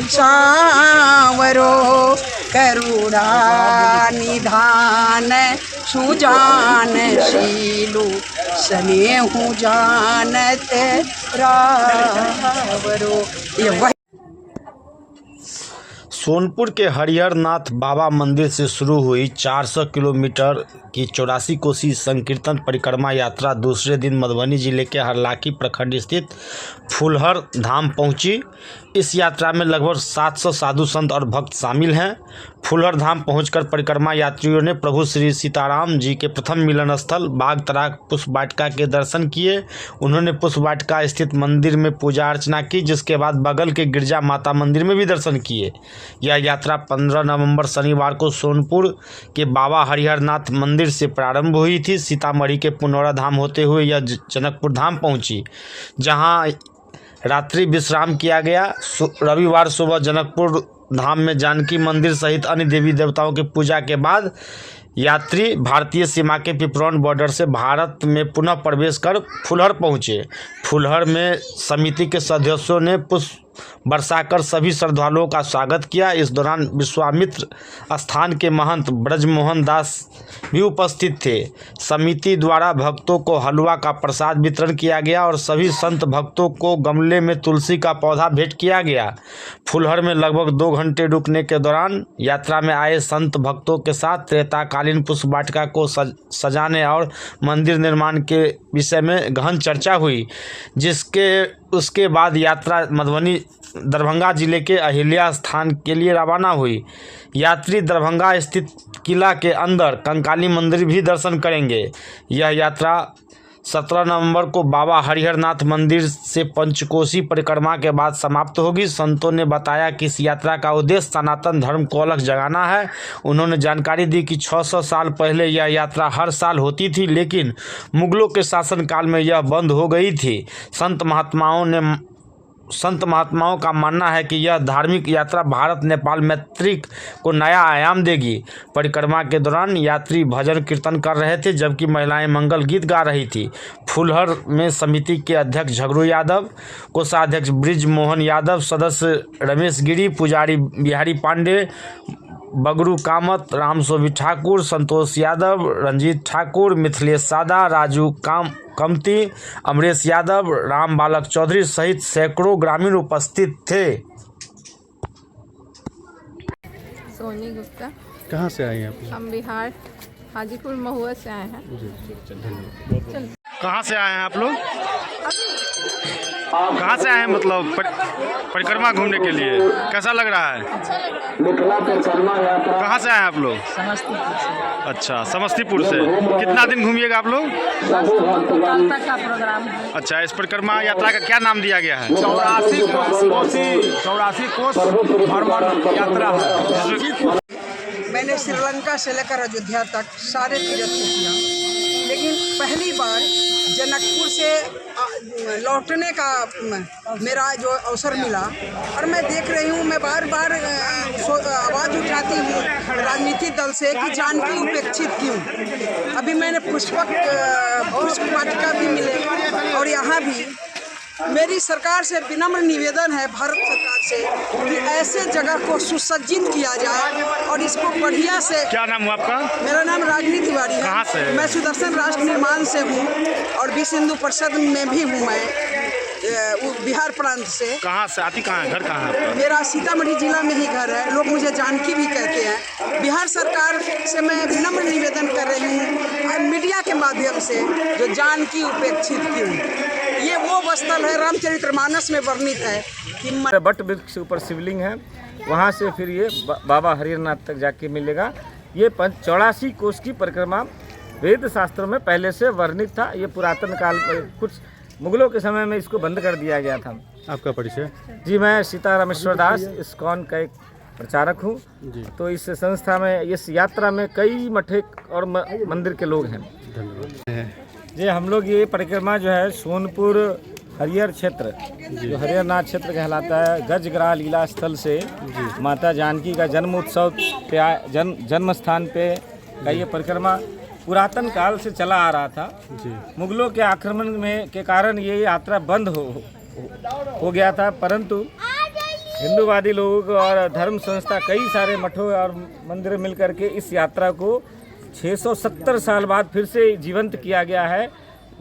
सांवरो करुणा निधान सुजान शीलु स्नेहु जानत रावरो। ये वही सोनपुर के हरिहरनाथ बाबा मंदिर से शुरू हुई 400 किलोमीटर की 84 कोसी संकीर्तन परिक्रमा यात्रा दूसरे दिन मधुबनी जिले के हरलाखी प्रखंड स्थित फुलहर धाम पहुंची। इस यात्रा में लगभग 700 साधु संत और भक्त शामिल हैं। फुलहर धाम पहुंचकर परिक्रमा यात्रियों ने प्रभु श्री सीताराम जी के प्रथम मिलन स्थल बाग तराक पुष्प वाटिका के दर्शन किए। उन्होंने पुष्प वाटिका स्थित मंदिर में पूजा अर्चना की, जिसके बाद बगल के गिरजा माता मंदिर में भी दर्शन किए। यह यात्रा 15 नवंबर शनिवार को सोनपुर के बाबा हरिहरनाथ मंदिर से प्रारंभ हुई थी। सीतामढ़ी के पुनौरा धाम होते हुए यह जनकपुर धाम पहुंची, जहां रात्रि विश्राम किया गया। रविवार सुबह जनकपुर धाम में जानकी मंदिर सहित अन्य देवी देवताओं की पूजा के बाद यात्री भारतीय सीमा के पिपरौन बॉर्डर से भारत में पुनः प्रवेश कर फुलहर पहुंचे। फुलहर में समिति के सदस्यों ने पुष्प बरसाकर सभी श्रद्धालुओं का स्वागत किया। इस दौरान विश्वामित्र स्थान के महंत ब्रजमोहन दास भी उपस्थित थे। समिति द्वारा भक्तों को हलवा का प्रसाद वितरण किया गया और सभी संत भक्तों को गमले में तुलसी का पौधा भेंट किया गया। फुलहर में लगभग 2 घंटे रुकने के दौरान यात्रा में आए संत भक्तों के साथ त्रेताकालीन पुष्प वाटिका को सजाने और मंदिर निर्माण के विषय में गहन चर्चा हुई, उसके बाद यात्रा मधुबनी दरभंगा जिले के अहिल्या स्थान के लिए रवाना हुई। यात्री दरभंगा स्थित किला के अंदर कंकाली मंदिर भी दर्शन करेंगे। यह यात्रा 17 नवंबर को बाबा हरिहरनाथ मंदिर से पंचकोसी परिक्रमा के बाद समाप्त होगी। संतों ने बताया कि इस यात्रा का उद्देश्य सनातन धर्म को अलग जगाना है। उन्होंने जानकारी दी कि 600 साल पहले यह यात्रा हर साल होती थी, लेकिन मुगलों के शासनकाल में यह बंद हो गई थी। संत महात्माओं का मानना है कि यह धार्मिक यात्रा भारत नेपाल मैत्री को नया आयाम देगी। परिक्रमा के दौरान यात्री भजन कीर्तन कर रहे थे, जबकि महिलाएं मंगल गीत गा रही थी। फुलहर में समिति के अध्यक्ष झगड़ू यादव, कोषाध्यक्ष ब्रिज मोहन यादव, सदस्य रमेश गिरी, पुजारी बिहारी पांडे, बगरू कामत, रामसोभी ठाकुर, संतोष यादव, रंजीत ठाकुर, मिथिलेश सादा, राजू कमती, अमरेश यादव, राम बालक चौधरी सहित सैकड़ों ग्रामीण उपस्थित थे। सोनी गुप्ता। कहाँ से आए हैं आप? हम बिहार हाजीपुर महुआ से आए हैं। धन्यवाद। कहाँ से आए हैं आप लोग? कहाँ से आए हैं, मतलब परिक्रमा घूमने के लिए? कैसा लग रहा है? कहाँ से आए हैं आप लोग? समस्तीपुर से। अच्छा, समस्तीपुर से। कितना दिन घूमिएगा आप लोग? कल तक का प्रोग्राम है। अच्छा, इस परिक्रमा यात्रा का क्या नाम दिया गया है? 84 कोस भ्रमण यात्रा है। मैंने श्रीलंका से लेकर अयोध्या तक सारे तीर्थ किया, लेकिन पहली बार जनकपुर से लौटने का मेरा जो अवसर मिला, और मैं देख रही हूँ, मैं बार बार आवाज़ उठाती हूँ राजनीतिक दल से कि जानकी उपेक्षित क्यों। अभी मैंने पुष्प वाटिका भी मिले, और यहाँ भी मेरी सरकार से विनम्र निवेदन है, भारत सरकार से, कि ऐसे जगह को सुसज्जित किया जाए और इसको बढ़िया से। क्या नाम हुआ आपका? मेरा नाम रागिनी तिवारी है। कहाँ से? मैं सुदर्शन राष्ट्र निर्माण से हूँ और विश्व हिंदू परिषद में भी हूँ। मैं बिहार प्रांत से। कहाँ से आती? कहाँ है घर? कहाँ है? मेरा सीतामढ़ी जिला में ही घर है। लोग मुझे जानकी भी कहते हैं। बिहार सरकार से मैं विनम्र निवेदन कर रही हूँ मीडिया के माध्यम से, जो जानकी उपेक्षित क्यों। ये वो स्थल है, रामचरितमानस में वर्णित है कि बट वृक्ष के ऊपर शिवलिंग है, वहाँ से फिर ये बाबा हरिहरनाथ तक जाके मिलेगा। ये 84 कोस की परिक्रमा वेद शास्त्रों में पहले से वर्णित था। ये पुरातन काल में कुछ मुगलों के समय में इसको बंद कर दिया गया था। आपका परिचय? जी, मैं सीता रामेश्वर दास इस्कॉन का एक प्रचारक हूँ। तो इस संस्था में, इस यात्रा में कई मठे और मंदिर के लोग हैं। धन्यवाद। जी, हम लोग ये परिक्रमा जो है सोनपुर हरिहर क्षेत्र, जो हरिहरनाथ क्षेत्र कहलाता है, गजग्राह लीला स्थल से माता जानकी का जन्म उत्सव पे जन्म स्थान पे का ये परिक्रमा पुरातन काल से चला आ रहा था। मुगलों के आक्रमण में के कारण ये यात्रा बंद हो गया था, परंतु हिंदूवादी लोग और धर्म संस्था कई सारे मठों और मंदिर मिलकर के इस यात्रा को 670 साल बाद फिर से जीवंत किया गया है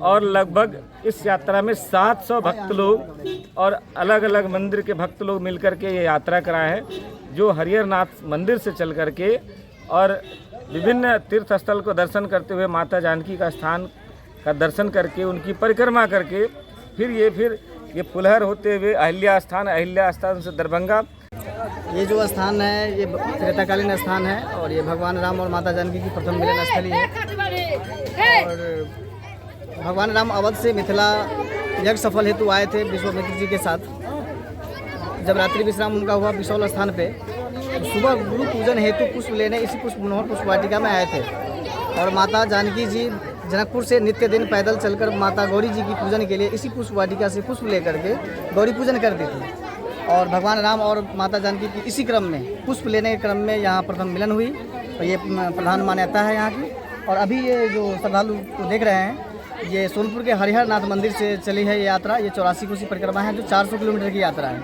और लगभग इस यात्रा में 700 भक्त लोग और अलग अलग मंदिर के भक्त लोग मिलकर के ये यात्रा कराए हैं, जो हरिहर नाथ मंदिर से चल करके और विभिन्न तीर्थ स्थल को दर्शन करते हुए माता जानकी का स्थान का दर्शन करके उनकी परिक्रमा करके फिर ये फुलहर होते हुए अहिल्या स्थान से दरभंगा। ये जो स्थान है ये त्रेताकालीन स्थान है और ये भगवान राम और माता जानकी की प्रथम मिलन स्थली है। और भगवान राम अवध से मिथिला यज्ञ सफल हेतु आए थे विश्वामित्र जी के साथ। जब रात्रि विश्राम उनका हुआ बिसौल स्थान पे, तो सुबह गुरु पूजन हेतु पुष्प लेने इसी पुष्प मनोहर पुष्प वाटिका में आए थे। और माता जानकी जी जनकपुर से नित्य दिन पैदल चलकर माता गौरी जी की पूजन के लिए इसी पुष्प वाटिका से पुष्प लेकर के गौरी पूजन करती थी। और भगवान राम और माता जानकी की इसी क्रम में पुष्प लेने के क्रम में यहाँ प्रथम मिलन हुई और ये प्रधान मान्यता है यहाँ की। और अभी ये जो श्रद्धालु को देख रहे हैं, ये सोनपुर के हरिहर नाथ मंदिर से चली है ये यात्रा। ये 84 कोसी परिक्रमा है जो 400 किलोमीटर की यात्रा है।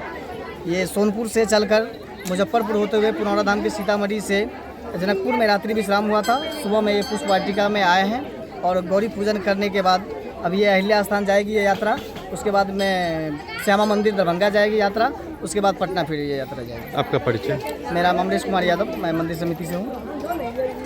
ये सोनपुर से चलकर मुजफ्फरपुर होते हुए पुनौरा धाम के सीतामढ़ी से जनकपुर में रात्रि विश्राम हुआ था। सुबह में ये पुष्प वाटिका में आए हैं और गौरी पूजन करने के बाद अब ये अहिल्या स्थान जाएगी ये यात्रा। उसके बाद में श्यामा मंदिर दरभंगा जाएगी यात्रा। उसके बाद पटना फिर ये यात्रा जाएगी। आपका परिचय? मेरा नाम अमरेश कुमार यादव, मैं मंदिर समिति से हूँ।